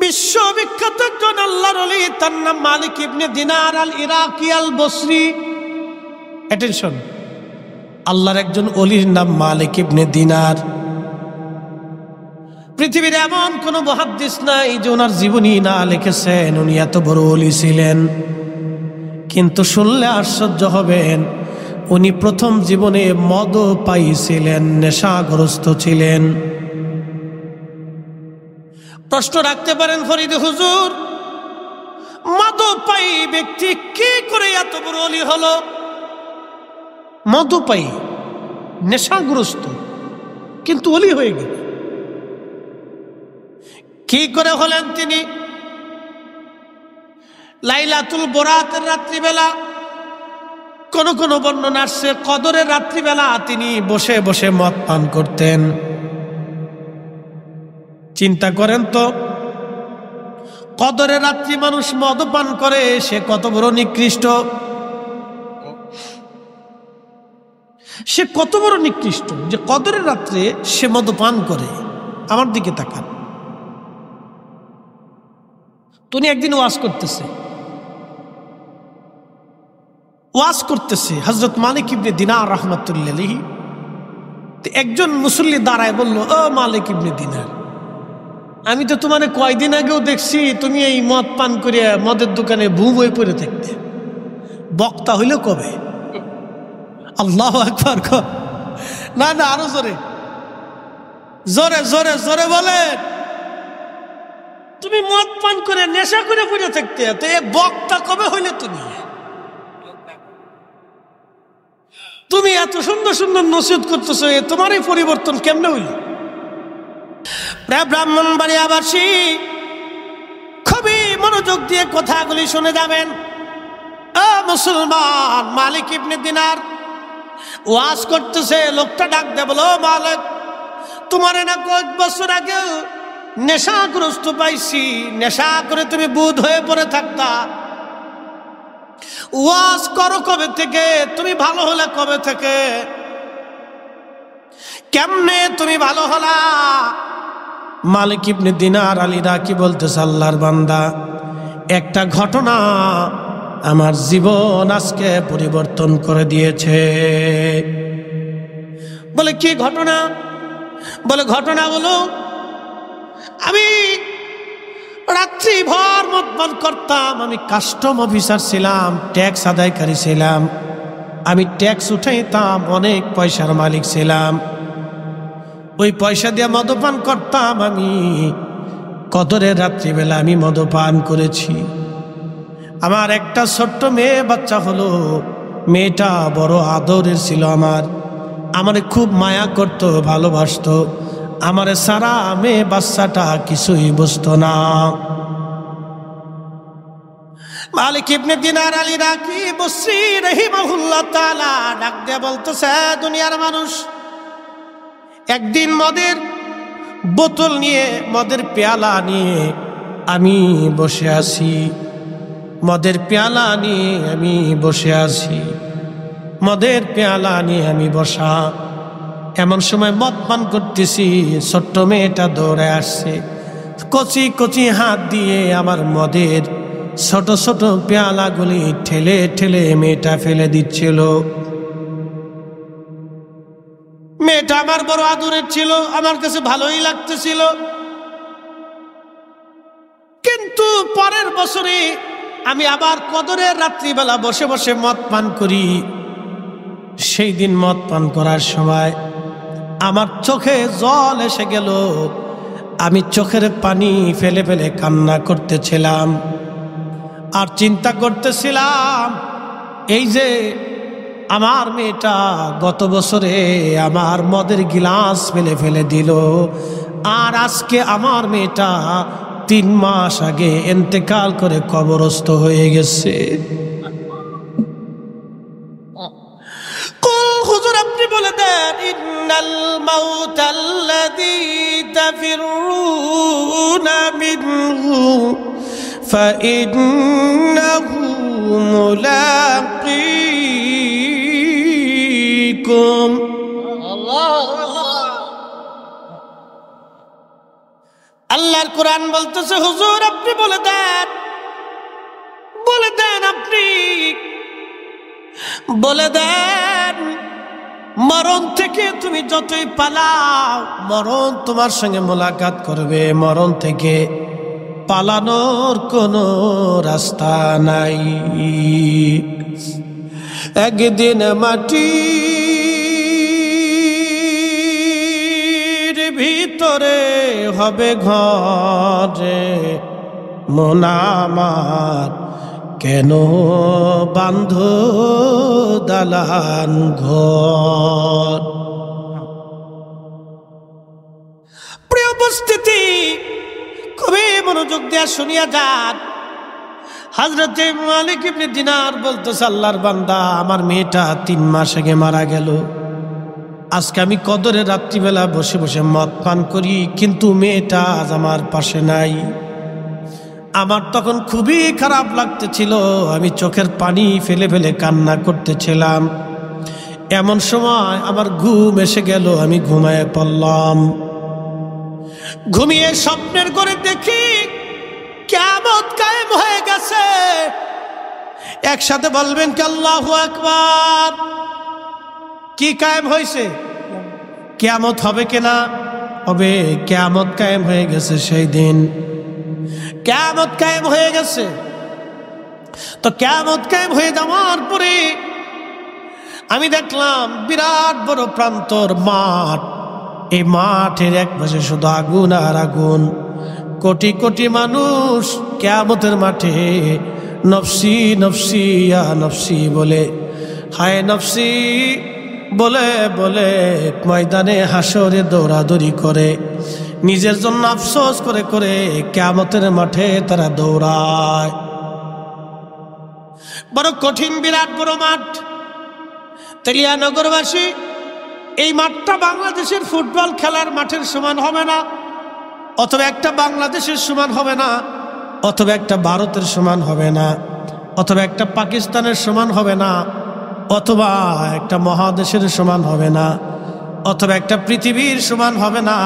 বিশ্ববিখ্যাত একজন আল্লাহর ওলি, তার নাম মালিক ইবনে দিনার আল ইরাকি আল বসরি। অ্যাটেনশন, আল্লাহর একজন ওলির নাম মালিক ইবনে দিনার। পৃথিবীর এমন কোন মুহাদ্দিস নাই যে ওনার জীবনী না লিখেছেন উনি এত বড় ওলি ছিলেন। কিন্তু শুনলে আশ্চর্য হবেন, উনি প্রথম জীবনে মদও পাইছিলেন, নেশাগ্রস্ত ছিলেন। প্রশ্ন রাখতে পারেন, ফরিদ হুজুর, মদপায়ী ব্যক্তি কি করে এত বড় ওলি হলো? মদপায়ী, নেশাগ্রস্ত, কিন্তু ওলি হয়ে গেল কি করে হলেন তিনি? লাইলাতুল বরাতের রাত্রিবেলা, কোন কোন বর্ণনা আসছে কদরের রাত্রিবেলা তিনি বসে বসে মদ পান করতেন। চিন্তা করেন তো, কদরের রাত্রি মানুষ মদ পান করে, সে কত বড় নিকৃষ্ট, সে কত বড় নিকৃষ্ট যে কদরের রাত্রে সে মদ পান করে। আমার দিকে তাকান। তুমি একদিন ওয়াজ করতেছে হযরত মালিক ইবনে দিনার রাহমাতুল্লাহি আলাইহি। একজন মুসল্লি দাঁড়ায় বলল, ও মালিক ইবনে দিনার, আমি তো তোমার কয়দিন আগেও দেখছি তুমি এই মদ পান করিয়া মদের দোকানে বুম হয়ে পড়ে থাকতে। বক্তা হইল কবে? আল্লাহু আকবার। না না, আরো জোরে জোরে জোরে জোরে বলেন। তুমি মদ পান করে নেশা করে পড়ে থাকতে, তো এ বক্তা কবে হইলে? তুমি এত সুন্দর সুন্দর নসিহত করতেছো, তোমার এই পরিবর্তন কেমনে হইল? ব্রাহ্মণবাড়িয়াবাসী খুবই মনোযোগ দিয়ে কথাগুলি শুনে যাবেন। ও মুসলমান, মালিক ইবনে দিনার ওয়াজ করতেছে, লোকটা ডাক দেয়, বলো মালিক, তোমার না কয়েক বছর আগে নেশাগ্রস্ত পাইছি, নেশা করে তুমি বুধ হয়ে পড়ে থাকতা। ওয়াজ করো কবে থেকে? তুমি ভালো হলে কবে থেকে? কেমনে তুমি ভালো হলা? মালিক ইবনে দিনার আল ইরাকি বলতেছে, আল্লাহর বান্দা, একটা ঘটনা আমার জীবন আজকে পরিবর্তন করে দিয়েছে। বলে কি ঘটনা? বলে ঘটনা হলো, আমি রাত্রি ভর মদ পান করতাম। আমি কাস্টম অফিসার ছিলাম, ট্যাক্স আদায়কারী ছিলাম। আমি ট্যাক্স উঠাইতাম, অনেক পয়সার মালিক ছিলাম। ওই পয়সা দিয়ে মদপান করতাম। আমি কদরের রাত্রিবেলা আমি মদপান করেছি। আমার একটা ছোট্ট মেয়ে বাচ্চা হলো, মেয়েটা বড় আদরের ছিল। আমারে খুব মায়া করত, ভালোবাসতো। আমারে সারা মেয়ে বাচ্চাটা কিছুই বুঝতো না। মালিক ইবনে দিনার আল ইরাকি বসরি রাহিমাহুল্লাহ তাআলা ডাক দিয়ে বলতেছে, দুনিয়ার মানুষ, একদিন মদের বোতল নিয়ে, মদের পেয়ালা নিয়ে আমি বসে আছি। মদের পেয়ালা নিয়ে আমি বসে আছি, মদের পেয়ালা নিয়ে আমি বসা। এমন সময় মদ পান করতেছি, ছোট্ট মেয়েটা দৌড়ে আসছে, কচি কচি হাত দিয়ে আমার মদের ছোট ছোট পেয়ালাগুলি ঠেলে ঠেলে মেয়েটা ফেলে দিচ্ছিল। মেয়েটা আমার বড় আদরের ছিল, আমার কাছে ভালোই লাগতেছিল। কিন্তু পরের বছরে আমি আবার কদরের রাত্রিবেলা বসে বসে মদ পান করি। সেই দিন মদ পান করার সময় আমার চোখে জল এসে গেল। আমি চোখের পানি ফেলে ফেলে কান্না করতেছিলাম আর চিন্তা করতেছিলাম, এই যে আমার মেয়েটা গত বছরে আমার মদের গিলাস ফেলে ফেলে দিল, আর আজকে আমার মেয়েটা 3 মাস আগে ইন্তেকাল করে কবরস্থ হয়ে গেছে। হুজুর আপনি বলে দেন, ইন্নাল মাউতাল্লাযী তাফিরুনা মিনহু ফাইন্নাহু মুলাকীকুম। আল্লাহ আল্লাহর কোরআন বলতেছে, হুজুর আপনি বলে দেন আপনি বলে দেন, মরণ থেকে তুমি যতই পালাও মরণ তোমার সঙ্গে মোলাকাত করবে, মরণ থেকে পালানোর কোনো রাস্তা নাই। একদিন মাটির ভিতরে হবে ঘরে, মন আমার কেন বান্ধ দালান ঘর। প্রিয় উপস্থিতি, খুবই মনোযোগ দিয়ে শুনিয়া যান। হযরতে মালিক ইবনে দিনার বলতেছে, আল্লাহর বান্দা আমার মেয়েটা 3 মাস আগে মারা গেল। আজকে আমি কদরের রাত্রিবেলা বসে বসে মদ পান করি, কিন্তু মেয়েটা আজ আমার পাশে নাই। আমার তখন খুবই খারাপ লাগতেছিল, আমি চোখের পানি ফেলে ফেলে কান্না করতেছিলাম। এমন সময় আমার ঘুম এসে গেল, আমি ঘুমায় পড়লাম। ঘুমিয়ে স্বপ্নের করে দেখি কিয়ামত কায়েম হয়ে গেছে। একসাথে বলবেন কি আল্লাহু আকবার। কি কায়েম হয়েছে? কিয়ামত হবে কিনা? হবে। কিয়ামত কায়েম হয়ে গেছে। সেই দিন কিয়ামত কায়েম হয়ে গেছে। তো কিয়ামত কায়েম হয়ে যাওয়ার পরে আমি দেখলাম বিরাট বড় প্রান্তর মাঠ। এই মাঠের এক পাশে শুধু আগুন আর আগুন। কোটি কোটি মানুষ কিয়ামতের মাঠে নফসি নফসি ইয়া নফসি বলে, হায় নফসি বলে বলে ময়দানে হাসরে দৌড়াদৌড়ি করে, নিজের জন্য আফসোস করে করে কিয়ামতের মাঠে তারা দৌড়ায়। বড় কঠিন বিরাট বড় মাঠ। তেলিয়া নগরবাসী, এই মাঠটা বাংলাদেশের ফুটবল খেলার মাঠের সমান হবে না, অথবা একটা বাংলাদেশের সমান হবে না, অথবা একটা ভারতের সমান হবে না, অথবা একটা পাকিস্তানের সমান হবে না, অথবা একটা মহাদেশের সমান হবে না, অথবা একটা পৃথিবীর সমান হবে না।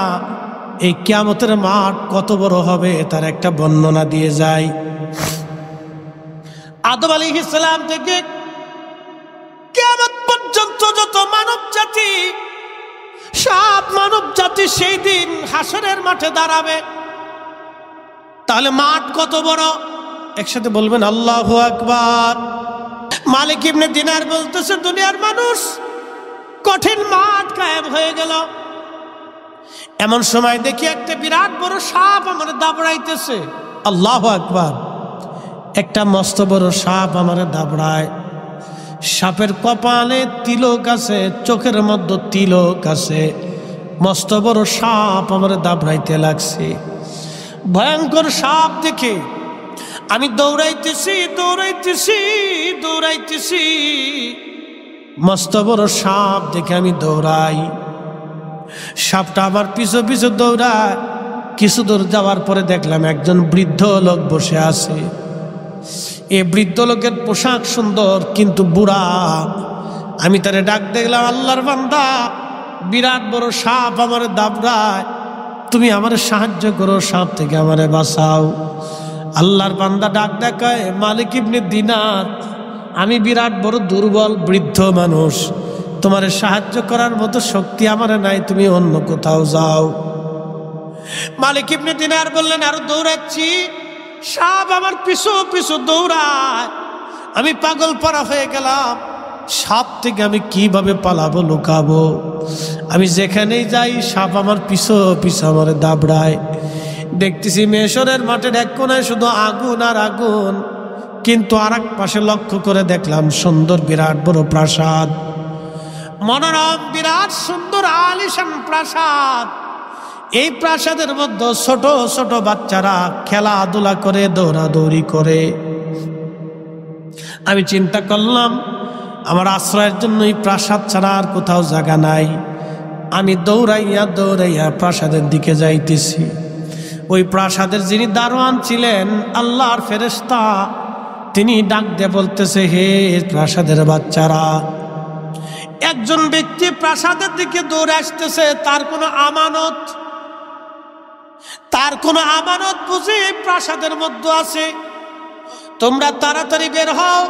এই কিয়ামতের মাঠ কত বড় হবে তার একটা বর্ণনা দিয়ে যায়। আদম আলাইহিস সালাম থেকে কিয়ামত পর্যন্ত যত মানব জাতি, সব মানব জাতি সেই দিন হাসরের মাঠে দাঁড়াবে। তাহলে মাঠ কত বড়? একসাথে বলবেন আল্লাহু আকবার। মালিক ইবনে দিনার বলতেছে, দুনিয়ার মানুষ, কঠিন মাঠ কায়েম হয়ে গেল। এমন সময় দেখি একটা বিরাট বড় সাপ আমার দাবড়াইতেছে। আল্লাহু আকবার। একটা মস্ত বড় সাপ আমার দাবড়ায়। সাপের কপালে তিলক আছে, চোখের মধ্যে তিলক আছে। মস্ত বড় সাপ আমার দাবড়াইতে লাগছে। ভয়ঙ্কর সাপ দেখে আমি দৌড়াইতেছি দৌড়াইতেছি দৌড়াইতেছি। মস্ত বড় সাপ দেখে আমি দৌড়াই। সাপটা আমার পিছু পিছু দৌড়ায়। কিছু দূর যাওয়ার পরে দেখলাম একজন বৃদ্ধ লোক বসে আছে। এই বৃদ্ধ লোকের পোশাক সুন্দর, কিন্তু বুড়া। আমি তারে ডাক দেখলাম, আল্লাহর বান্দা, বিরাট বড় সাপ আমার দাবড়ায়, তুমি আমার সাহায্য করো, সাপ থেকে আমারে বাঁচাও। আল্লাহর বান্দা ডাক দেখায়, মালিক ইবনে দিনার, আমি বিরাট বড় দুর্বল বৃদ্ধ মানুষ, তোমার সাহায্য করার মতো শক্তি আমার নাই, তুমি অন্য কোথাও যাও। মালিক ইবনে দিনার বললেন, আরো দৌড়াচ্ছি, সাপ আমার পিছু পিছু দৌড়ায়। আমি পাগল পারা হয়ে গেলাম। সাপ থেকে আমি কিভাবে পালাবো, লুকাবো? আমি যেখানেই যাই সাপ আমার পিছু পিছু আমার দাবড়ায়। দেখতেছি মেশরের মাঠের এক কোনায় শুধু আগুন আর আগুন, কিন্তু আর এক পাশে লক্ষ্য করে দেখলাম সুন্দর বিরাট বড় প্রাসাদ, মনোরম বিরাট সুন্দর আলিশান প্রাসাদ। এই প্রাসাদের মধ্যে ছোট ছোট বাচ্চারা খেলাধুলা করে, দৌড়াদৌড়ি করে। আমি চিন্তা করলাম, আমার আশ্রয়ের জন্য এই প্রাসাদ ছাড়া আর কোথাও জায়গা নাই। আমি দৌড়াইয়া দৌড়াইয়া প্রাসাদের দিকে যাইতেছি। ওই প্রাসাদের যিনি দারোয়ান ছিলেন, আল্লাহর ফেরেশতা, তিনি ডাক দিয়ে বলতেছে, হে প্রাসাদের বাচ্চারা, একজন ব্যক্তি প্রাসাদের দিকে দৌড়ে আসতেছে, তার কোনো আমানত, তার কোনো আমানত বুঝি প্রাসাদের মধ্যে আছে, তোমরা তাড়াতাড়ি বের হও।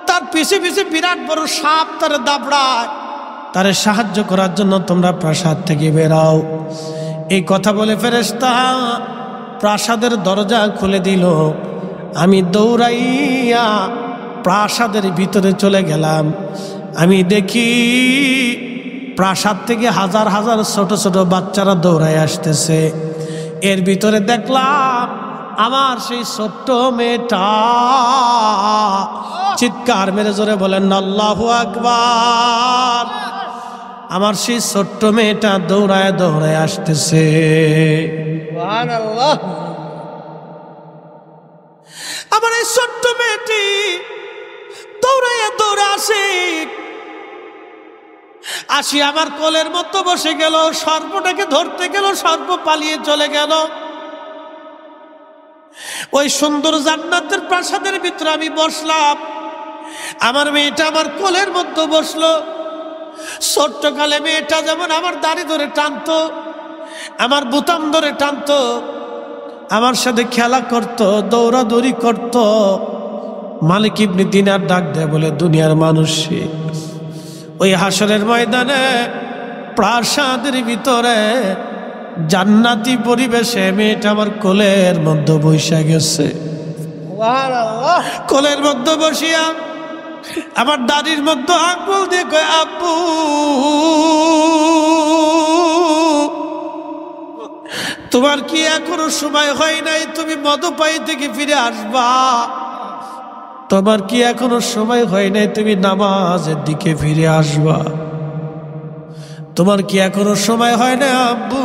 তার পিছে পিছে বিরাট বড় সাপ তার দাবড়ায়, তারে সাহায্য করার জন্য তোমরা প্রাসাদ থেকে বের হও। এই কথা বলে ফেরেশতা প্রাসাদের দরজা খুলে দিল। আমি দৌড়াইয়া প্রাসাদের ভিতরে চলে গেলাম। আমি দেখি প্রাসাদ থেকে হাজার হাজার ছোট ছোট বাচ্চারা দৌড়ায় আসতেছে। এর ভিতরে দেখলাম আমার সেই ছোট্ট মেয়েটা। চিৎকার মেরে জোরে বলেন আল্লাহু আকবার। আমার সেই ছোট্ট মেয়েটা দৌড়ায় দৌড়ায় আসতেছে। সুবহানাল্লাহ। আমার এই ছোট্ট মেয়েটি দৌড়াইয়া দৌড়ে আসি আমার কোলের মতো বসে গেল। সর্পটাকে ধরতে গেল, সর্প পালিয়ে চলে গেল। ওই সুন্দর জান্নাতের প্রাসাদের ভিতরে আমি বসলাম। আমার মেয়েটা আমার কোলের মধ্যে বসলো। ছোট্টকালে মেয়েটা যেমন আমার দাড়ি ধরে টানতো, আমার বুতাম ধরে টানতো, আমার সাথে খেলা করত, দৌড়াদৌড়ি করত। মালিক ইবনে দিনার ডাক দেয় বলে, দুনিয়ার মানুষ ওই হাসরের ময়দানে প্রাসাদের ভিতরে জান্নাতি পরিবেশে মেয়েটা আমার কোলের মধ্যে বসে গেছে। সুবহানাল্লাহ। কোলের মধ্যে বসিয়া আমার দাদির মধ্যে আঙ্গুল দিয়ে কয়, আব্বু তোমার কি এখনো সময় হয় নাই তুমি মদপাই থেকে ফিরে আসবা? তোমার কি এখনো সময় হয় নাই তুমি নামাজের দিকে ফিরে আসবা? তোমার কি এখনো সময় হয় না আব্বু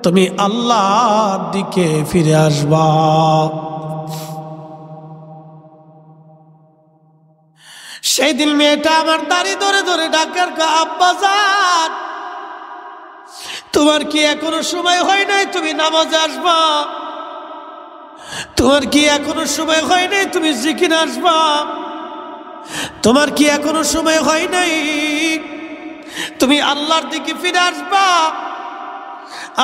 তুমি আল্লাহর দিকে ফিরে আসবা? সেই দিন মেয়েটা আমার দাড়ি ধরে ধরে ডাকার আব্বা জান তোমার কি এখনো সময় হয় নাই তুমি নামাজে আসবা? তোমার কি এখনো সময় হয় নাই তুমি জিকির আসবা? তোমার কি এখনো সময় হয় নাই তুমি আল্লাহর দিকে ফিরে আসবা?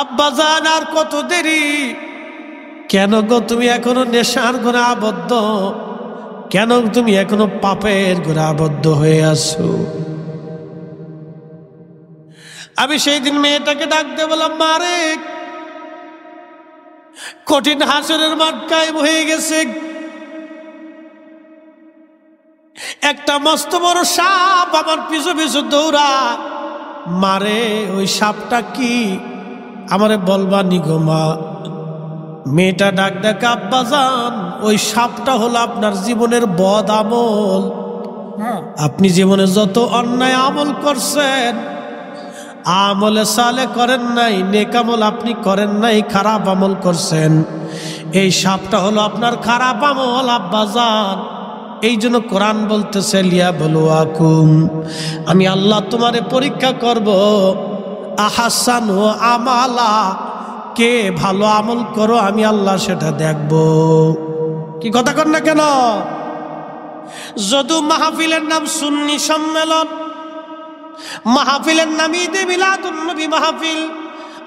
আব্বা জান আর কত দেরি? কেন গো তুমি এখনো নেশার ঘরে আবদ্ধ? কেন তুমি এখনো পাপের ঘরে আবদ্ধ হয়ে আছো? আমি সেই দিন মেয়েটাকে ডাক দিয়ে বললাম, মারে কঠিন হাসরের মাঠ কায়েম হয়ে গেছে। একটা মস্ত বড় সাপ আমার পিছু পিছু দৌড়া। মারে ওই সাপটা কি আমারে বলবা নি গো মা? মেয়েটা ডাক ডাক, আব্বা জান ওই সাপটা হলো আপনার জীবনের বদ আমল। আপনি জীবনে যত অন্যায় আমল করছেন, আমলে সালে করেন নাই, নেক আমল আপনি করেন নাই, খারাপ আমল করছেন, এই সাপটা হলো আপনার খারাপ আমল আব্বাজান। এই জন্য কোরআন বলতেছে, লিয়া বলুয়াকুম, আমি আল্লাহ তোমারে পরীক্ষা করব, আহাসান ও আমালা, কে ভালো আমল করো আমি আল্লাহ সেটা দেখব। কি কথা কর না কেন? যদু মাহফিলের নাম সুন্নি সম্মেলন, মাহফিলের নাম ঈদে মিলাদুন নবী মাহফিল,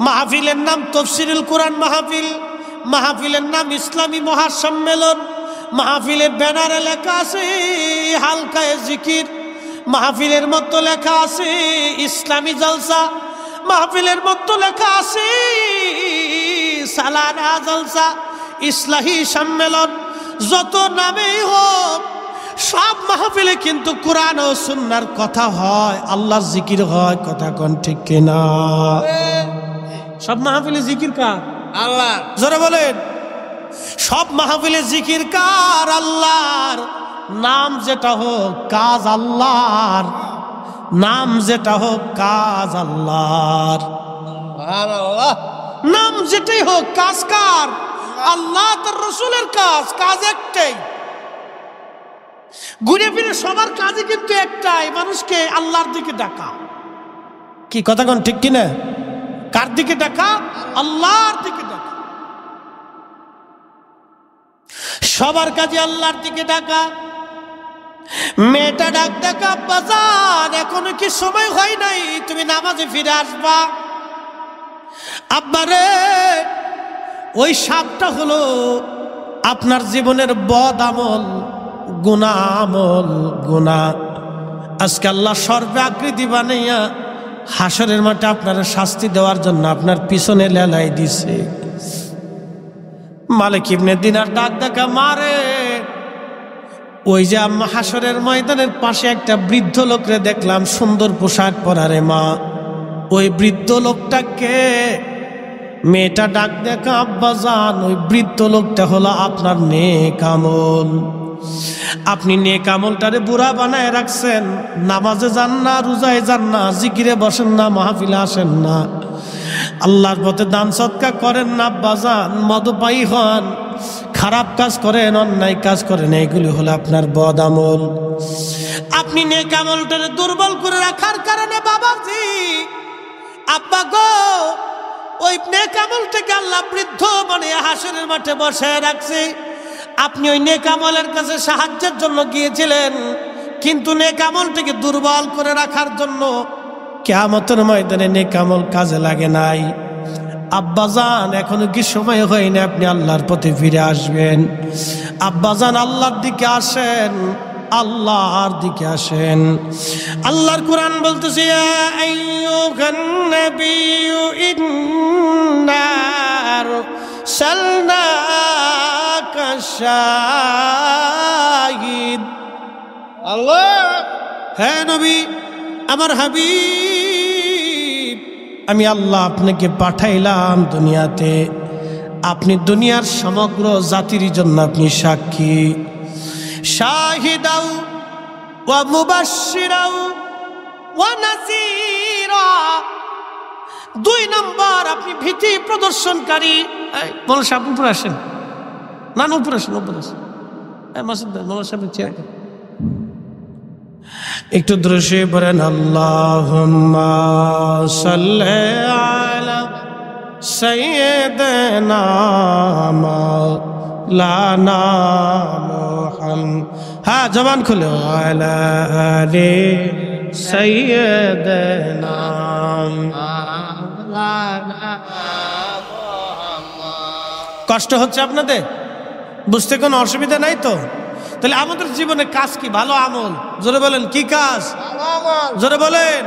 মাহফিলের নাম তাফসীরুল কোরআন মাহফিল, মাহফিলের নাম ইসলামী মহাসম্মেলন, মাহফিলের ব্যানারে লেখা আছে হালকায়ে জিকির, মাহফিলের মতো লেখা আছে ইসলামী জলসা, মাহফিলের মতো লেখা আছে সালানা জলসা, ইসলাহী সম্মেলন। যত নামেই হোক সব মাহফিলে কিন্তু কোরআন ও সুন্নাহর কথা হয়, আল্লাহর জিকির হয়। কথা কোন ঠিক কিনা? সব মাহফিলে জিকির কার? আল্লাহ। জোরে বলেন। সব মাহফিলে জিকির কার? আল্লাহর। নাম যেটা হোক কাজ আল্লাহর, নাম যেটা হোক কাজ আল্লাহর। সুবহানাল্লাহ। নাম যেটাই হোক কাজ কার? আল্লাহ তার রসুলের কাজ। কাজ একটাই, ঘুরে ফিরে সবার কাজই কিন্তু একটাই, মানুষকে আল্লাহর দিকে ডাকা। কি কথা কোন ঠিক কিনা? কার দিকে ডাকা? আল্লাহর দিকে ডাকা। সবার কাজে আল্লাহর দিকে ডাকা। মেয়েটা ডাক ডাকা, বাজার এখনো কি সময় হয় নাই তুমি নামাজে ফিরে আসবা? আব্বারে ওই সাপটা হলো আপনার জীবনের বদ আমল, গুনাহ আমল, গুনাহ। আজকে আল্লাহ সর্বে আকৃতি বানাইয়া হাসরের মাঠে আপনার শাস্তি দেওয়ার জন্য আপনার পিছনে লেলাই দিছে। মালিক ইবনে দিনার ডাক দেখা মারে, ওই যে আম্মা হাসরের ময়দানের পাশে একটা বৃদ্ধ লোকরে দেখলাম সুন্দর পোশাক পরারে মা, ওই বৃদ্ধ লোকটাকে মেয়েটা ডাক দেখা আব্বা জান, ওই বৃদ্ধ লোকটা হলো আপনার নেক আমল। আপনি নেক আমলটারে বুড়া বানায় রাখছেন, নামাজে যান না, রোজায় যান না, জিকিরে বসেন না, মাহফিলে আসেন না, আল্লাহর পথে দান সদকা করেন না আব্বা জান, মদপায়ী হন, খারাপ কাজ করেন, অন্যায় কাজ করেন, এইগুলি হলো আপনার বদ আমল। আপনি নেক আমলটারে দুর্বল করে রাখার কারণে বাবাজি, আব্বা গো, ওই নেক আমলটাকে আল্লাহ বৃদ্ধ মানে হাসরের মাঠে বসায় রাখছে। আপনি ওই নেক আমলের কাছে সাহায্যের জন্য গিয়েছিলেন, কিন্তু নেক আমলটাকে দুর্বল করে রাখার জন্য কিয়ামতের ময়দানে নেক আমল কাজে লাগে নাই। আব্বাজান এখনো কি সময় হয়নি আপনি আল্লাহর পথে ফিরে আসবেন? আব্বাজান আল্লাহর দিকে আসেন, আল্লাহর দিকে আসেন। আল্লাহর কোরআন বলতেছে, ইয়া আইয়ুহান নাবিয়্যু ইন্না আরসালনাকা শাহিদ। আল্লাহ, হ্যাঁ নবী, আমার হাবিব, আমি আল্লাহ আপনাকে পাঠাইলাম দুনিয়াতে, আপনি দুনিয়ার সমগ্র জাতির জন্য আপনি সাক্ষী। শাহিদাও ওয়া মুবাশশিরাও ওয়া নাযীরা, 2 নম্বর আপনি ভীতি প্রদর্শনকারী। মোল্লা সাহেব উপরে আসেন, না উপরে আসেন, উপরে আসেন, মাসুদ ভাই মোল্লা সাহেবের চেয়ার একটু দৃশ্যে পড়েন, আল্লাহুম্মা সাল্লি আলা সাইয়্যিদিনা মাওলানা মুহাম্মদ। হ্যাঁ, জবান খুলে, আলা আলি সাইয়্যিদিনা মাওলানা। কষ্ট হচ্ছে আপনাদের? বুঝতে কোনো অসুবিধা নাই তো? তাহলে আমাদের জীবনে কাজ কি? ভালো আমল। জোরে বলেন, কি কাজ? জোরে বলেন।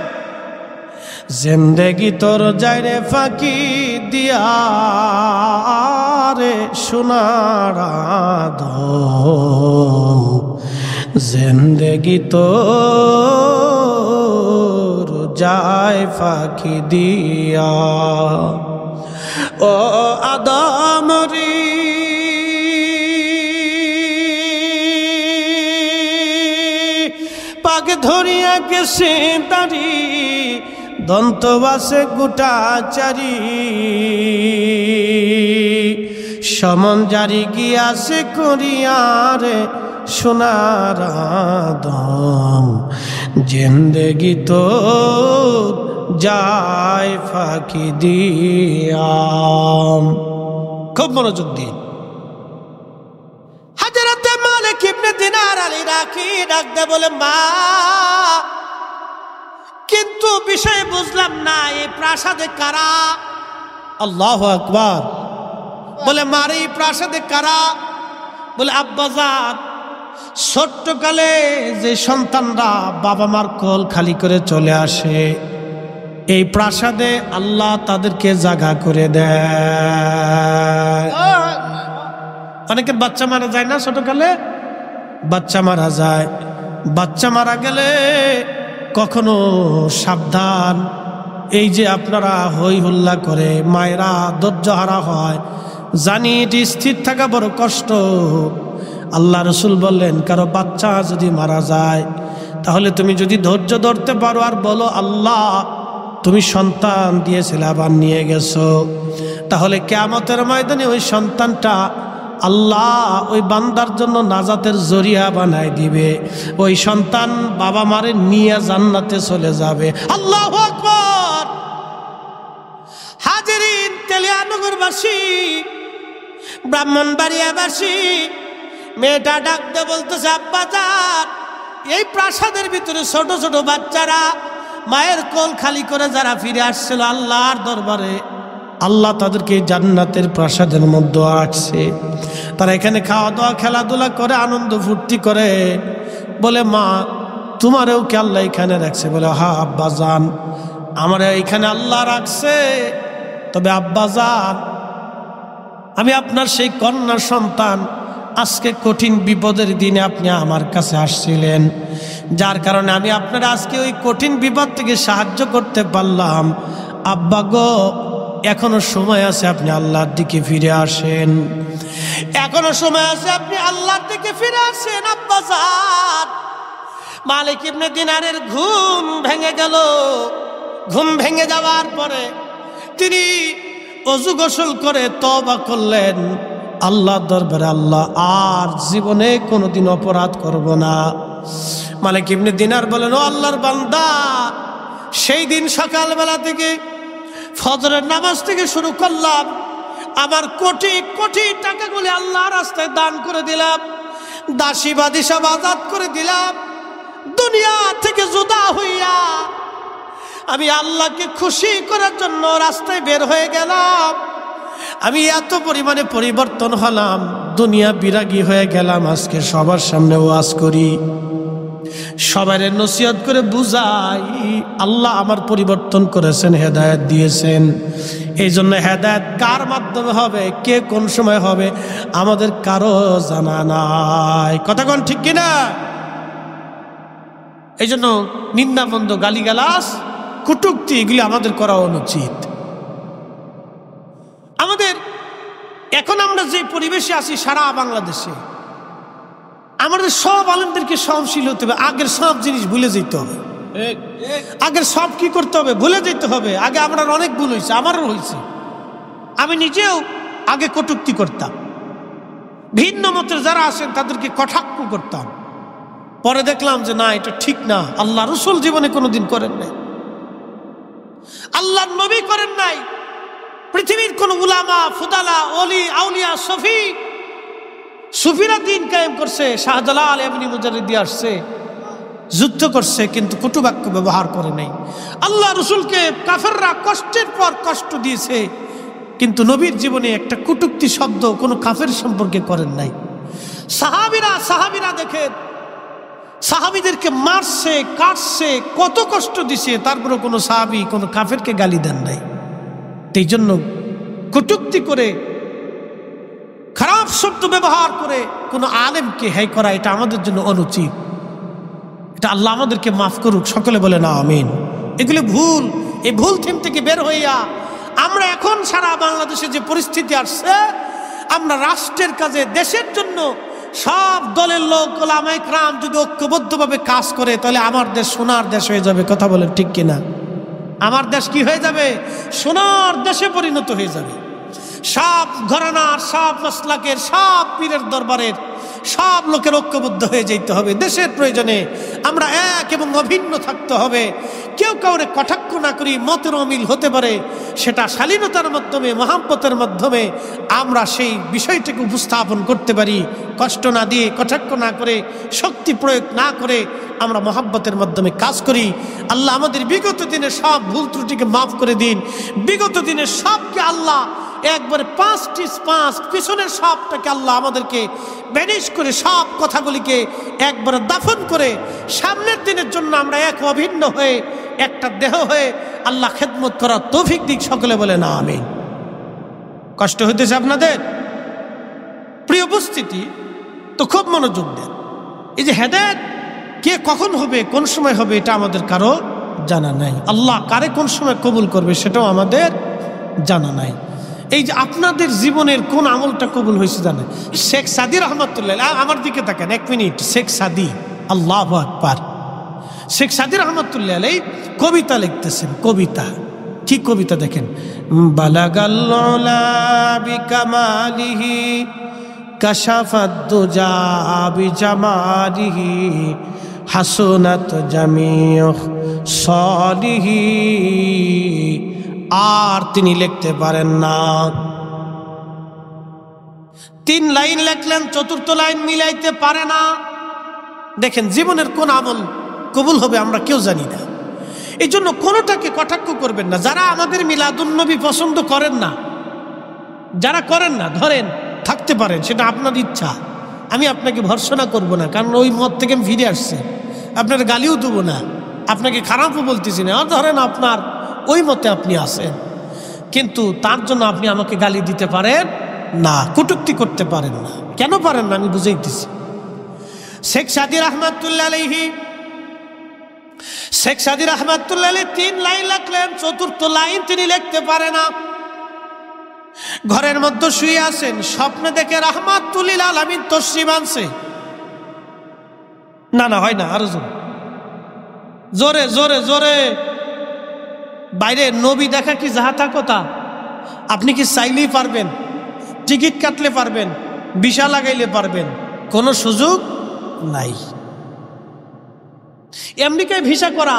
জিন্দেগি তোর যায় রে ফাঁকি দিয়া রে সোনার আদম, জিন্দেগি তোর যায় ফাঁকি দিয়া, ও আদম রে পাক ধরিয়া গেছে দাড়ি, দন্ত বাসে গোটাচারি, সমন জারি গিয়াছে করিয়ারে সোনার আদম, জিন্দেগি তো যায় ফাঁকি দিয়া। খুব মনোযোগ দিন। হাজরাতে মালিক ইবনে দিনার আলী রাখি ডাকতে বলে, মা, কিন্তু বিষয় বুঝলাম না, এই প্রাসাদে কারা? আল্লাহু আকবার। বলে, মারে এই প্রাসাদে কারা? বলে, আব্বাজান, ছোট্টকালে যে সন্তানরা বাবা মার কোল খালি করে চলে আসে, এই প্রাসাদে আল্লাহ তাদেরকে জায়গা করে দেয়। অনেকের বাচ্চা মারা যায় না ছোটকালে? বাচ্চা মারা যায়। বাচ্চা মারা গেলে কখনো সাবধান, এই যে আপনারা হই হুল্লা করে মায়েরা ধৈর্যহারা হয়, জানি এটি স্থির থাকা বড় কষ্ট। আল্লাহ রসুল বললেন, কারো বাচ্চা যদি মারা যায়, তাহলে তুমি যদি ধৈর্য ধরতে পারো আর বলো, আল্লাহ তুমি সন্তান দিয়েছিলে আবার নিয়ে গেছো, তাহলে কিয়ামতের ময়দানে ওই সন্তানটা আল্লাহ ওই বান্দার জন্য নাজাতের জরিয়া বানায় দিবে। ওই সন্তান বাবা মারে নিয়ে জান্নাতে চলে যাবে। আল্লাহু আকবার। হাজিরিন, তেলিয়ানগরবাসী, ব্রাহ্মণবাড়িয়াবাসী, মেয়েটা ডাকতে বলতেছে, আব্বাজান, এই প্রাসাদের ভিতরে ছোট ছোট বাচ্চারা মায়ের কোল খালি করে যারা ফিরে আসছিল আল্লাহর দরবারে, আল্লাহ তাদেরকে জান্নাতের প্রাসাদের মধ্যে রাখছে। তারা এখানে খাওয়া দাওয়া খেলাধুলা করে আনন্দ ফুর্তি করে। বলে মা তোমারেও কি আল্লাহ এখানে রাখছে? বলে হ্যাঁ আব্বাজান, আমার এখানে আল্লাহ রাখছে। তবে আব্বাজান, আমি আপনার সেই কন্যা সন্তান, আজকে কঠিন বিপদের দিনে আপনি আমার কাছে আসছিলেন, যার কারণে আমি আপনার আজকে ওই কঠিন বিপদ থেকে সাহায্য করতে পারলাম। আব্বা গো, এখনো সময় আছে, আপনি আল্লাহর দিকে ফিরে আসেন। এখনো সময় আছে, আপনি আল্লাহর দিকে ফিরে আসেন আব্বাজান। মালিক ইবনে দিনারের ঘুম ভেঙে গেল। ঘুম ভেঙে যাওয়ার পরে তিনি অজু গোসল করে তওবা করলেন আল্লাহর দরবারে, আল্লাহ আর জীবনে কোনোদিন অপরাধ করব না। মালিক ইবনে দিনার বলেন, ও আল্লাহর বান্দা, সেই দিন সকালবেলা থেকে ফজরের নামাজ থেকে শুরু করলাম, আমার কোটি কোটি টাকাগুলি আল্লাহর রাস্তায় দান করে দিলাম, দাসী বাদী সব আজাদ করে দিলাম, দুনিয়া থেকে জুদা হইয়া আমি আল্লাহকে খুশি করার জন্য রাস্তায় বের হয়ে গেলাম। আমি এত পরিমাণে পরিবর্তন হলাম, দুনিয়া বিরাগী হয়ে গেলাম। আজকে সবার সামনে ওয়াজ করি, সবারে নসিহত করে বুঝাই, আল্লাহ আমার পরিবর্তন করেছেন, হেদায়েত দিয়েছেন। এই জন্য হেদায়েত কার মাধ্যমে হবে, কে কোন সময় হবে, আমাদের কারো জানা নাই। কথা কোন ঠিক কিনা? এই জন্য নিন্দামন্দ, গালিগালাজ, কটূক্তি এগুলি আমাদের করা অনুচিত। আমাদের এখন আমরা যে পরিবেশে আছি সারা বাংলাদেশে, আমাদের সব আলেমদেরকে সহনশীল হতে হবে। আগের সব জিনিস ভুলে যেতে হবে। আগের সব কি করতে হবে, ভুলে যেতে হবে। আগে আমরা অনেক ভুল হয়েছে, আমারও হয়েছে। আমি নিজেও আগে কটূক্তি করতাম, ভিন্ন মতের যারা আছেন তাদেরকে কটাক্ষ করতাম। পরে দেখলাম যে না, এটা ঠিক না। আল্লাহ রসুল জীবনে কোনোদিন করেন নাই, আল্লাহ নবী করেন নাই, পৃথিবীর কোন উলামা, ফুদালা, ওলি, আউলিয়া, সুফিরা দিন কায়েম করছে। শাহজালাল ইবনে মুজাররিদি আসছে, যুদ্ধ করছে, কিন্তু কটুবাক্য ব্যবহার করে নাই। আল্লাহ রসুলকে কাফেররা কষ্টের পর কষ্ট দিয়েছে, কিন্তু নবীর জীবনে একটা কটূক্তি শব্দ কোনো কাফের সম্পর্কে করেন নাই। সাহাবীরা দেখেন, সাহাবীদেরকে মারছে, কাটছে, কত কষ্ট দিছে, তারপরে কোনো সাহাবী কোনো কাফেরকে গালি দেন নাই। এই জন্য কটূক্তি করে, খারাপ শব্দ ব্যবহার করে কোনো আলেমকে হেয় করা, এটা আমাদের জন্য অনুচিত। এটা আল্লাহ আমাদেরকে মাফ করুক, সকলে বলে না আমিন। এগুলো ভুল। এই ভুল থিম থেকে বের হইয়া আমরা এখন সারা বাংলাদেশে যে পরিস্থিতি আসছে, আমরা রাষ্ট্রের কাজে, দেশের জন্য সব দলের লোক, ওলামা ইকরাম যদি ঐক্যবদ্ধভাবে কাজ করে, তাহলে আমার দেশ সোনার দেশ হয়ে যাবে। কথা বলেন ঠিক কিনা? আমার দেশ কি হয়ে যাবে? সোনার দেশে পরিণত হয়ে যাবে। সব ঘরানার, সব মাসলাকের, সব পীরের দরবারের সব লোকের ঐক্যবদ্ধ হয়ে যেতে হবে। দেশের প্রয়োজনে আমরা এক এবং অভিন্ন থাকতে হবে। কেউ কাউরে কটাক্ষ না করি, মতের অমিল হতে পারে, সেটা শালীনতার মাধ্যমে, মহাব্বতের মাধ্যমে আমরা সেই বিষয়টাকে উপস্থাপন করতে পারি। কষ্ট না দিয়ে, কটাক্ষ না করে, শক্তি প্রয়োগ না করে আমরা মহাব্বতের মাধ্যমে কাজ করি। আল্লাহ আমাদের বিগত দিনের সব ভুল ত্রুটিকে মাফ করে দিন। বিগত দিনের সবকে আল্লাহ একবারে 5 পিছনের সবটাকে আল্লাহ আমাদেরকে ব্যানিশ করে, সব কথাগুলিকে একবারে দাফন করে, সামনের দিনের জন্য আমরা এক অভিন্ন হয়ে, একটা দেহ হয়ে আল্লাহ খেদমত করার তৌফিক দিক। সকলে বলে না আমিন। কষ্ট হইতেছে আপনাদের? প্রিয় উপস্থিতি, তো খুব মনোযোগ দেন। এই যে হেদায়েত কে কখন হবে, কোন সময় হবে, এটা আমাদের কারো জানা নাই। আল্লাহ কারে কোন সময় কবুল করবে সেটাও আমাদের জানা নাই। এই যে আপনাদের জীবনের কোন আমলটা কবুল হয়েছে জানেন? শেখ সাদি রহমতুল্লাহ, আমার দিকে তাকান এক মিনিট। শেখ সাদি, আল্লাহু আকবার। শেখ সাদি রহমতুল্লাহ আলাইহি কবিতা লিখতেছেন। কবিতা কি কবিতা দেখেন? বালাগাল উলা বিকামালিহি কাশাফাদ দুজা বিজামালিহি হাসুনাত জামিউ সালিহি। আর তিনি লিখতে পারেন না। 3 লাইন লিখলেন, 4th লাইন মিলাইতে পারে না। দেখেন জীবনের কোন আমল কবুল হবে আমরা কেউ জানি না। এই জন্য কোনোটাকে কটাক্ষ করবেন না। যারা আমাদের মিলাদুন্নবী পছন্দ করেন না, যারা করেন না, ধরেন থাকতে পারেন, সেটা আপনার ইচ্ছা, আমি আপনাকে ভর্ৎসনা করব না, কারণ ওই মত থেকে আমি ফিরে আসছে। আপনার গালিও দেবো না, আপনাকে খারাপও বলতেছি না। ধরেন আপনার ওই মতে আপনি আসেন, কিন্তু তার জন্য আপনি আমাকে গালি দিতে পারেন না, কটূক্তি করতে পারেন না। কেন পারেন না আমি বুঝাইতেছি। শেখ সাদী রহমাতুল্লাহ আলাইহি, শেখ সাদী রহমাতুল্লাহ আলাইহি 3 লাইন লিখলেন, 4th লাইন তিনি লিখতে পারে না। ঘরের মধ্যে শুয়ে আছেন, স্বপ্নে দেখে রাহমাতুল লিল আলামিন তশরিফ আনছে। না না হয় না, আরো জোরে জোরে জোরে। বাইরে নবী দেখা কি যাহা কথা? আপনি কি চাইলেই পারবেন? টিকিট কাটলে পারবেন, ভিসা লাগাইলে পারবেন, কোনো সুযোগ নাই। আমেরিকায় ভিসা করা,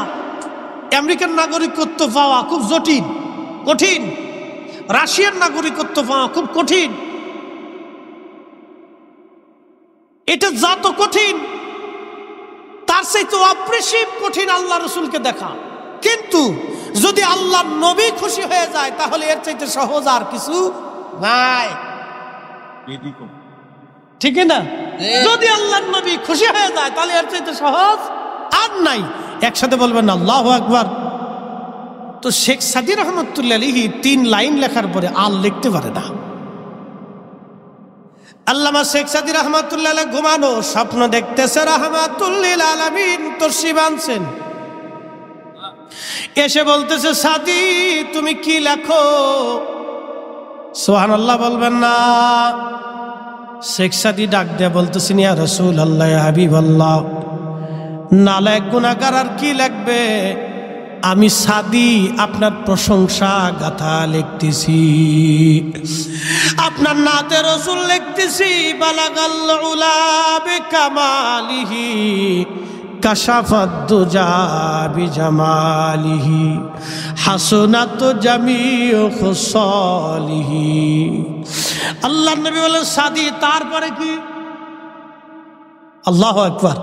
আমেরিকার নাগরিকত্ব পাওয়া খুব জটিল, কঠিন। রাশিয়ার নাগরিকত্ব পাওয়া খুব কঠিন। এটা যত কঠিন, তার চাইতে অপ্রেসিভ কঠিন আল্লাহ রসুলকে দেখা। কিন্তু যদি আল্লাহ নবী খুশি হয়ে যায়, তাহলে এর চাইতে সহজ আর কিছু নাই, ঠিক না? যদি আল্লাহ নবী খুশি হয়ে যায়, তাহলে এর চাইতে সহজ আর নাই। একসাথে বলবেন আল্লাহু আকবার। তো শেখ সাদী রহমাতুল্লাহ আলাইহি 3 লাইন লেখার পরে আর লিখতে পারে না। আল্লামা শেখ সাদী রহমাতুল্লাহ আলাইহি ঘুমানো, স্বপ্ন দেখতেছে রাহমাতুল লিল আলামিন তশরিফ আনছেন। এসে বলতেছে, সাদী তুমি কি লেখো? সুবহানাল্লাহ বলবেন না। শেখ সাদী ডাক দিয়ে বলতেছেন, ইয়া রাসূলুল্লাহ, ইয়া হাবিবাল্লাহ, নালায়েক গুনাহগার আর কি লিখবে? আমি সাদী আপনার প্রশংসা গাথা লিখতেছি, আপনার নাতে রসুল লিখতেছি। বালাগাল উলা বিকামালিহি কাশাফাদ দুজা বিজামালিহি হাসনাত জামিউ খুসালিহি। আল্লাহর নবী বলেন, সাদী তারপরে কি? আল্লাহু আকবার।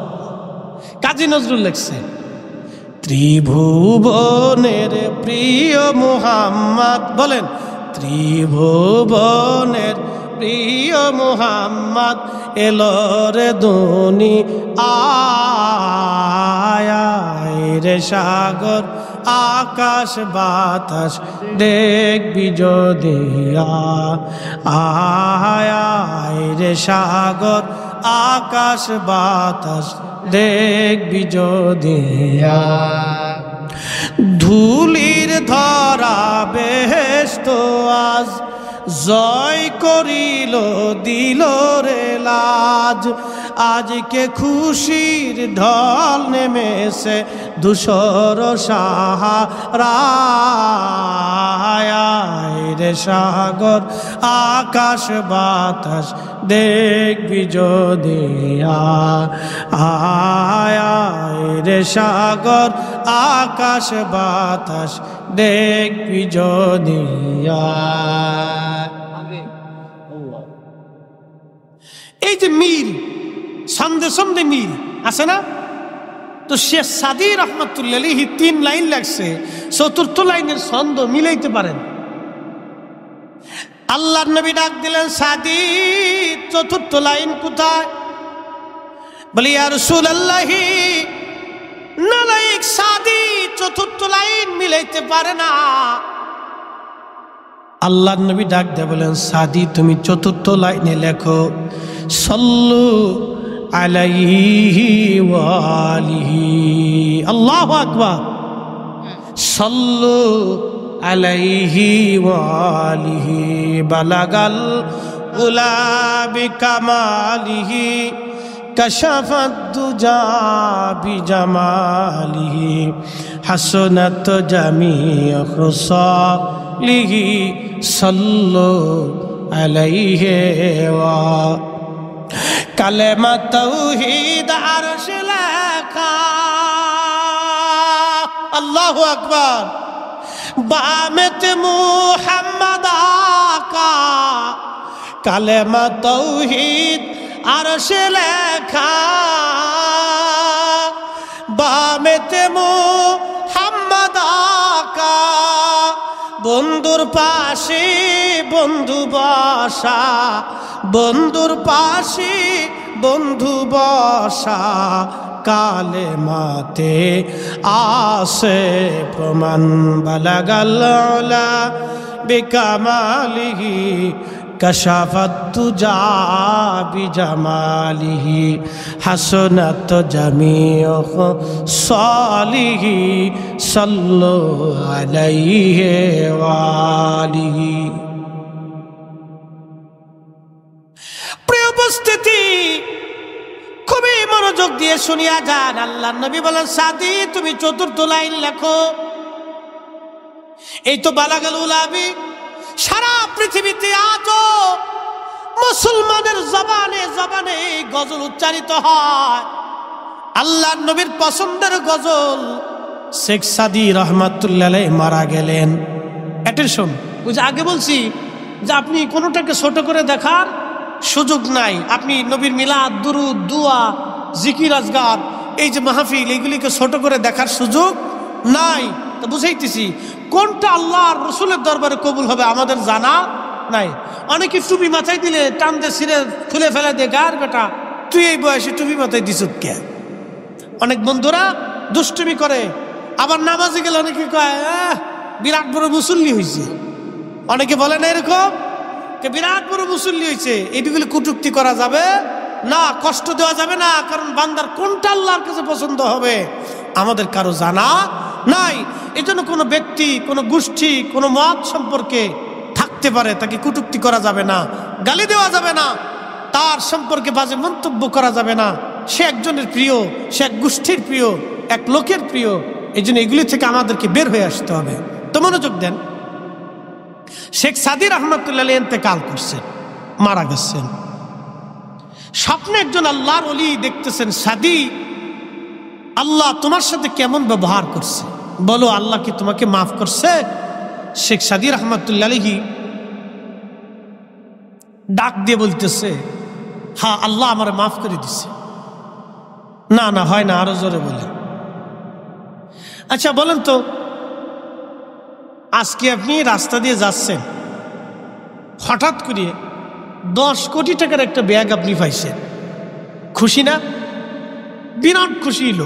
কাজী নজরুল লিখছে, ত্রিভুবনের প্রিয় মুহাম্মদ, বলেন ত্রিভুবনের প্রিয় মুহাম্মদ এলো রে দুনি আয় রে সাগর আকাশ বাতাস দেখবি যদি আয় রে সাগর আকাশ বাতাস দেখবি যদি। ধুলির ধরা বেহেশত আজ জয় করিল দিল রে লাজ। আজকে খুশির ঢল নেমেছে ধূসর সাহারায় রে সাগর আকাশ বাতাস দেখবি যদি আয় রে সাগর আকাশ বাতাস দেখবি যদি। এই যে মিল, সন্ধে সন্ধে মিল আছে না? তো শেখ সাদী রহমাতুল্লাহ আলাইহি 3 লাইন লাগছে, 4th লাইনের ছন্দ মিলাইতে পারেন। আল্লাহর নবী ডাক দিলেন, সাদী 4th লাইন কোথায়? বলি ইয়া রাসূলুল্লাহ, নালায়েক সাদী 4th লাইন মিলাইতে পারে না। আল্লাহর নবী ডাক দিয়ে বলেন, সাদী তুমি 4th লাইনে লেখো, সাল্লু আলাইহি ওয়া আলিহি। আল্লাহু আকবার। সাল্লু আলাইহি ওয়া আলিহি বালাগাল উলা বিকামালিহি কাশাফাদ দুজা বিজামালিহি হাসনাত জামিউ খুসালিহি সাল্লু আলাইহি ওয়া। কালেমা তাওহীদ আরশে লেখা, আল্লাহু আকবার। বামেত মুহাম্মদ আকা, কালেমা তাওহীদ আরশে লেখা। বামেত মুহাম্মদ বন্ধুর পাশে বন্ধু বসা, বন্ধুর পাশে বন্ধু বসা, কালে মাতে আসে প্রমাণ। বালাগাল উলা বিকামালিহি কাশাফাত তুজা বিজামালিহি হাসনাত জামিউ সালিহি সাল্লু আলাইহি ওয়া আলিহি। প্রিয় উপস্থিতি, খুবই মনোযোগ দিয়ে শুনিয়া যান। আল্লাহর নবী বলেন, সাদি তুমি চতুর্থ লাইন লেখো। এই তো বালাগাল উলাবি সারা পৃথিবীতে আজও মুসলমানের জবানে জবানে এই গজল উচ্চারিত হয়। আল্লাহর নবীর পছন্দের গজল। শেখ সাদি রহমাতুল্লাহ আলাইহি মারা গেলেন। অ্যাটেনশন, ওই যে আগে বলছি যে আপনি কোনোটাকে ছোট করে দেখার সুযোগ নাই। আপনি নবীর মিলাদ, দুরুদ, দুয়া, জিকির, আজগার, এই যে মাহফিল, এইগুলিকে ছোট করে দেখার সুযোগ নাই। তো বুঝাইতেছি কোনটা আল্লাহর রসুলের দরবারে কবুল হবে আমাদের জানা নাই। অনেকে টুপি মাথায় দিলে টান দিয়ে ছিঁড়ে খুলে ফেলে দিয়ে, গার বেটা তুই এই বয়সে টুপি মাথায় দিস কে? অনেক বন্ধুরা দুষ্টুমি করে। আবার নামাজে গেলে অনেকে কয় বিরাট বড় মুসল্লি হয়েছে। অনেকে বলে না এরকম, বিরাট বড় মুসল্লি হয়েছে। এইগুলি কটূক্তি করা যাবে না, কষ্ট দেওয়া যাবে না। কারণ বান্দার কোনটা আল্লাহর কাছে পছন্দ হবে আমাদের কারো জানা নাই। এই জন্য কোনো ব্যক্তি, কোনো গোষ্ঠী, কোনো মত সম্পর্কে থাকতে পারে, তাকে কটূক্তি করা যাবে না, গালি দেওয়া যাবে না, তার সম্পর্কে বাজে মন্তব্য করা যাবে না। সে একজনের প্রিয়, সে এক গোষ্ঠীর প্রিয়, এক লোকের প্রিয়। এই জন্য এগুলি থেকে আমাদেরকে বের হয়ে আসতে হবে। তো মনোযোগ দেন। শেখ সাদি রহমাতুল্লাহ আলাইহি ইন্তেকাল করছেন, মারা গেছেন। স্বপ্নে একজন আল্লাহর ওলি দেখতেছেন, সাদি আল্লাহ তোমার সাথে কেমন ব্যবহার করছে, বলো আল্লাহ কি তোমাকে মাফ করছে? শেখ সাদি রহমাতুল্লাহ আলাইহি ডাক দিয়ে বলতেছে, হ্যাঁ আল্লাহ আমারে মাফ করে দিছে। না না, হয় না, আরো জোরে বলে। আচ্ছা বলেন তো, আজকে আপনি রাস্তা দিয়ে যাচ্ছেন, হঠাৎ করে 10 কোটি টাকার একটা ব্যাগ আপনি পাইছেন, খুশি না? বিরাট খুশি হইল।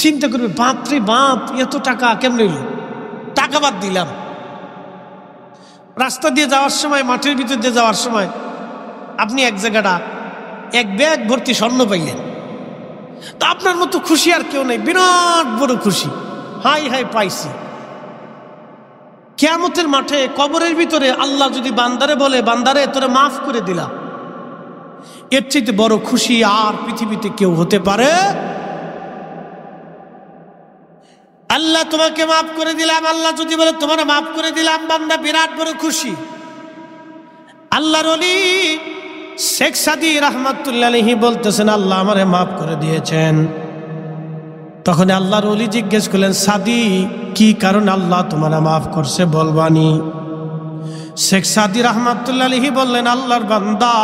চিন্তা করবে, বাপরে বাপ, এত টাকা কেমনে হইল? টাকা বাদ দিলাম। রাস্তা দিয়ে যাওয়ার সময়, মাঠের ভিতর দিয়ে যাওয়ার সময় আপনি এক জায়গাটা এক ব্যাগ ভর্তি স্বর্ণ পাইলেন। তা আপনার মতো খুশি আর কেউ নেই, বিরাট বড় খুশি। হাই হাই পাইছি। কিয়ামতের মাঠে কবরের ভিতরে আল্লাহ যদি বান্দারে বলে, বান্দারে তোরে মাফ করে দিলাম, এর চাইতে বড় খুশি আর পৃথিবীতে কেউ হতে পারে? আল্লাহ তোমাকে মাফ করে দিলাম, আল্লাহ যদি বলে তোমার মাফ করে দিলাম, বান্দা বিরাট বড় খুশি। আল্লাহর ওলি শেখ সাদি রহমাতুল্লাহ আলাইহি বলতেছেন, আল্লাহ আমারে মাফ করে দিয়েছেন। তখন আল্লাহর ওলি জিজ্ঞেস করলেন, সাদি কি কারণ আল্লাহ তোমার মাফ করছে বলবানি? শেখ সাদি রহমাতুল্লাহ আলাইহি বললেন, আল্লাহর বান্দা,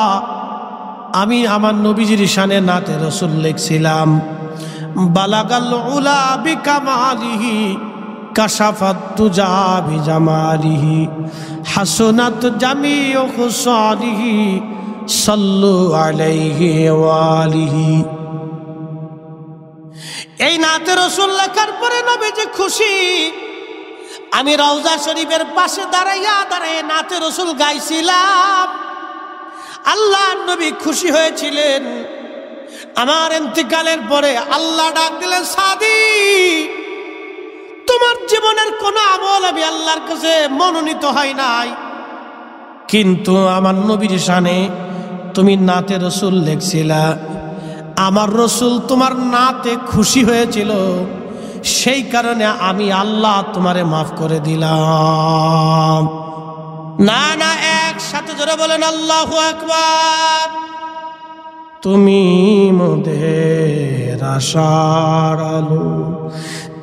আমি আমার নবীজির শানে নাতে রসুল লিখছিলাম, বালাগাল উলা বিকামালিহি কাশাফাত তুজা বিজামালিহি হাসনাত জামিউ খুসালিহি সাল্লু আলাইহি ওয়া আলিহি। এই নাতে রসুল লেখার পরে নবীজি খুশি। আমি রওজা শরীফের পাশে দাঁড়াইয়া নাতে রসুল গাইছিলাম। আল্লাহ নবী খুশি হয়েছিলেন। আমার ইন্তিকালের পরে আল্লাহ ডাক দিলেন, সাদি তোমার জীবনের কোন আমল আমি আল্লাহর কাছে মনোনীত হয় নাই, কিন্তু আমার নবীর শানে তুমি নাতে রসুল লিখছিলা। আমার রসুল তোমার নাতে খুশি হয়েছিল, সেই কারণে আমি আল্লাহ তোমারে মাফ করে দিলাম। না না, একসাথে জোরে বলেন আল্লাহু আকবার। তুমি মোদের আশার আলো,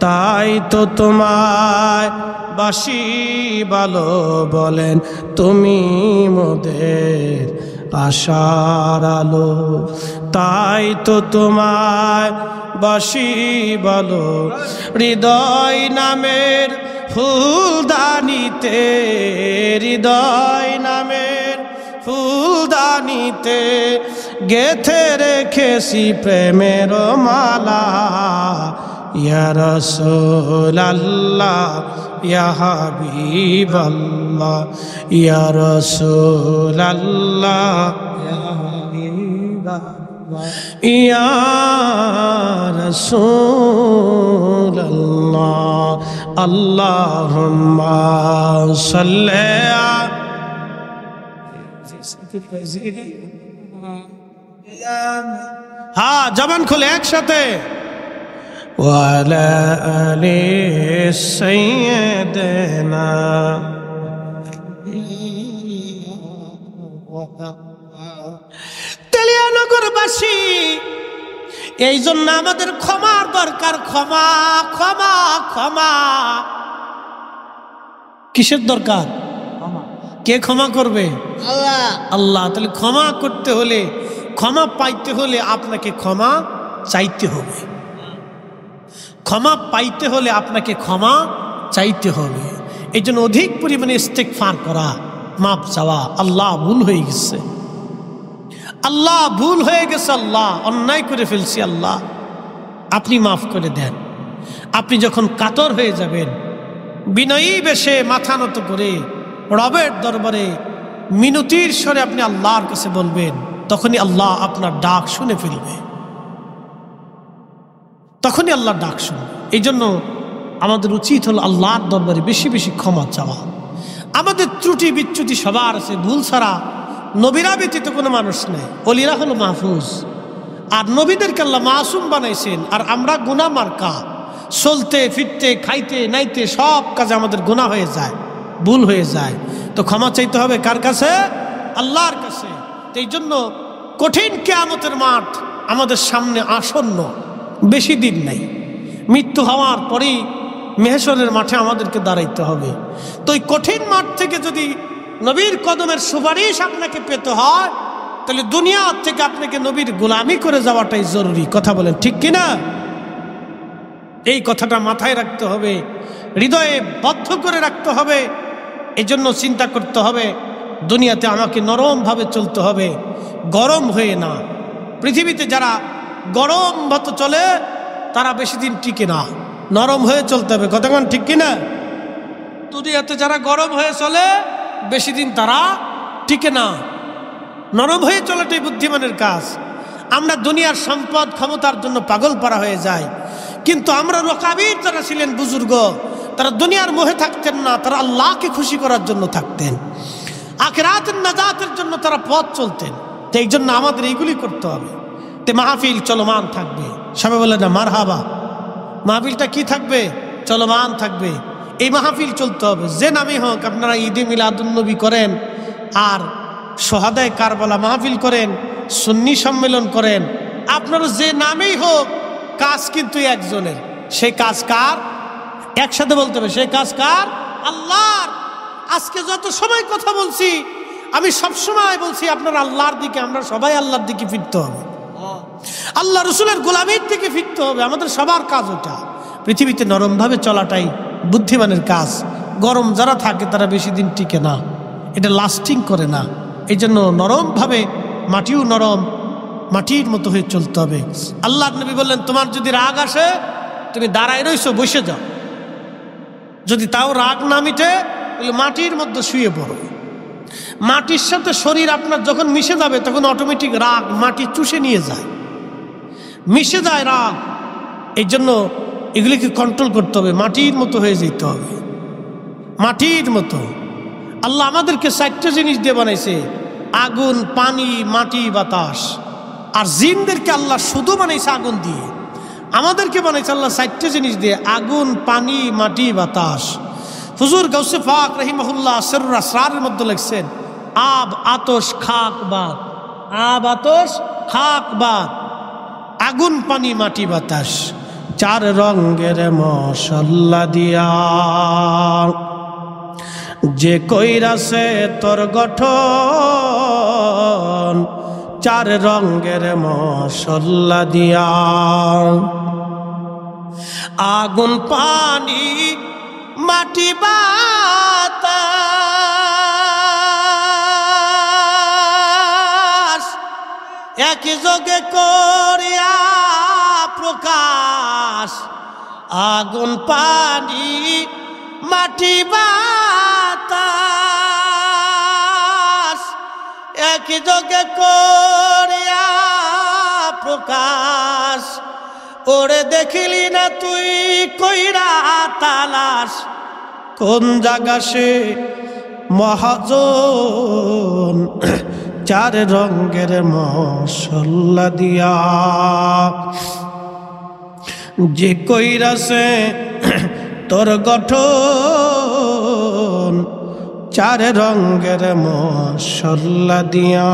তাই তো তোমায় বাসি ভালো বলেন। তুমি মোদের আশার আলো, তাই তো তোমায় বাসি ভালো। হৃদয় নামের ফুলদানিতে হৃদয় নামের ফুলদানিতে গেথে রেখেছি প্রেমের মালা ইয়া রাসূলুল্লাহ ইয়া হাবিবাল্লাহ ইয়া রাসূলুল্লাহ ইয়া হাবিবাল্লাহ ইয়া রাসূলুল্লাহ আল্লাহুম্মা সাল্লি হ্যাঁ জবান খুলে একসাথে ওয়ালা আলি সাইয়্যিদিনা তেলিয়ানগরবাসী এই জন্য আমাদের ক্ষমার দরকার ক্ষমা ক্ষমা ক্ষমা কিসের দরকার কে ক্ষমা করবে আল্লাহ আল্লাহ তাহলে ক্ষমা করতে হলে ক্ষমা পাইতে হলে আপনাকে ক্ষমা চাইতে হবে ক্ষমা পাইতে হলে আপনাকে ক্ষমা চাইতে হবে এই জন্য অধিক পরিমাণে ইস্তেগফার করা মাপ চাওয়া আল্লাহ ভুল হয়ে গেছে আল্লাহ ভুল হয়ে গেছে আল্লাহ অন্যায় করে ফেলছি আল্লাহ আপনি মাফ করে দেন আপনি যখন কাতর হয়ে যাবেন বিনয়ী বেশে মাথা নত করে রবের দরবারে মিনতির স্বরে আপনি আল্লাহর কাছে বলবেন তখনই আল্লাহ আপনার ডাক শুনে ফেলবে তখনই আল্লাহ ডাক শুনবে এই জন্য আমাদের উচিত হলো আল্লাহর দরবারে বেশি বেশি ক্ষমা চাওয়া আমাদের ত্রুটি বিচ্যুতি সবার আছে ভুল ছাড়া নবীরা ব্যতীত কোনো মানুষ নেই ওলিরা হলো মাহফুজ আর নবীদেরকে আল্লাহ মাসুম বানাইছেন আর আমরা গুনাহ মার্কা চলতে ফিরতে খাইতে নাইতে সব কাজে আমাদের গুনাহ হয়ে যায় ভুল হয়ে যায় তো ক্ষমা চাইতে হবে কার কাছে আল্লাহর কাছে এই জন্য কঠিন কিয়ামতের মাঠ আমাদের সামনে আসন্ন বেশি দিন নাই মৃত্যু হওয়ার পরেই মেহশরের মাঠে আমাদেরকে দাঁড়াইতে হবে তো এই কঠিন মাঠ থেকে যদি নবীর কদমের সুপারিশ আপনাকে পেতে হয় তাহলে দুনিয়া থেকে আপনাকে নবীর গোলামি করে যাওয়াটাই জরুরি কথা বলেন ঠিক কিনা এই কথাটা মাথায় রাখতে হবে হৃদয়ে বদ্ধ করে রাখতে হবে এই জন্য চিন্তা করতে হবে দুনিয়াতে আমাকে নরমভাবে চলতে হবে গরম হয়ে না পৃথিবীতে যারা গরম ভাবে চলে তারা বেশি দিন টিকে না নরম হয়ে চলতে হবে কতক্ষণ ঠিক কিনা দুনিয়াতে যারা গরম হয়ে চলে বেশি দিন তারা টিকে না নরম হয়ে চলাটাই বুদ্ধিমানের কাজ আমরা দুনিয়ার সম্পদ ক্ষমতার জন্য পাগল পারা হয়ে যায় কিন্তু আমরা রকাবির যারা ছিলেন বুজুর্গ তারা দুনিয়ার মোহে থাকতেন না তারা আল্লাহকে খুশি করার জন্য থাকতেন আখিরাতের নাজাতের জন্য তারা পথ চলতেন তো এই জন্য আমাদের এইগুলি করতে হবে তে মাহফিল চলমান থাকবে সবাই বলে না মারহাবা মাহফিলটা কি থাকবে চলমান থাকবে এই মাহফিল চলতে হবে যে নামে হোক আপনারা ঈদে মিলাদুন্নবী করেন আর সোহাদায়ে কারবালা মাহফিল করেন সুন্নি সম্মেলন করেন আপনারা যে নামেই হোক কাজ কিন্তু একজনের সেই কাজ কার একসাথে বলতে হবে সেই কাজ কার আল্লাহর আজকে যত সময় কথা বলছি আমি সব সময় বলছি আপনারা আল্লাহর দিকে আমরা সবাই আল্লাহর দিকে ফিরতে হবে আল্লাহ রসুলের গোলামীর দিকে ফিরতে হবে আমাদের সবার কাজ ওটা পৃথিবীতে নরমভাবে চলাটাই বুদ্ধিমানের কাজ গরম যারা থাকে তারা বেশি দিন টিকে না এটা লাস্টিং করে না এই জন্য নরমভাবে মাটিও নরম মাটির মতো হয়ে চলতে হবে আল্লাহর নবী বললেন তোমার যদি রাগ আসে তুমি দাঁড়ায় রইছো বসে যাও যদি তাও রাগ না মিটে তাহলে মাটির মধ্যে শুয়ে পড়ো মাটির সাথে শরীর আপনার যখন মিশে যাবে তখন অটোমেটিক রাগ মাটি চুষে নিয়ে যায় মিশে যায় রাগ এই জন্য এগুলিকে কন্ট্রোল করতে হবে মাটির মতো হয়ে যেতে হবে মাটির মতো আল্লাহ আমাদেরকে 4টা জিনিস দিয়ে বানাইছে আগুন পানি মাটি বাতাস আর জিনদেরকে আল্লাহ শুধু বানাইছে আগুন দিয়ে আমাদেরকে বানাইছে আল্লাহ 4টা জিনিস দিয়ে আগুন পানি মাটি বাতাস হুজুর গাউসে পাক রাহিমাহুল্লাহ সিররুল আসরারের মধ্যে লিখছেন আব আতশ খাক বাত আব আতশ খাক বাত আগুন পানি মাটি বাতাস 4 রঙের মশলা দিয়া যে কইরাছে তোর গঠন 4 রঙের মশলা দিয়া আগুন পানি মাটি বাতাস একই যোগে করিয়া প্রকাশ আগুন পানি মাটি বাতাস একই যোগে করিয়া প্রকাশ ওরে দেখিলি না তুই কইরা তালাশ কোন জায়গা সে মহাজন চার রঙের মশলা দিয়া যে কইরাছে তোর গঠন চার রঙের মশলা দিয়া